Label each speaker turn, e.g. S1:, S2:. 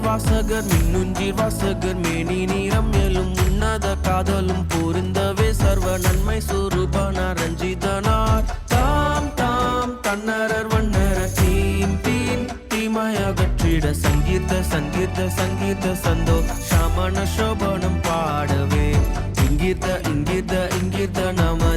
S1: வாசகர் மின்னுஞ்சி வாசகர் மேனி நீரம் மேலும் உன்னத காதலும் பொருந்தவே சர்வ நன்மை சுரூபனார் ரஞ்சிதனார் தாம் தாம் தன்னரர் வண்ணர தீம் தீம் தீமயகற்றிட சங்கீத சங்கீத சங்கீத சந்தோ ஷமன சோபனம் பாடவே இங்கீத இங்கீத இங்கீத நம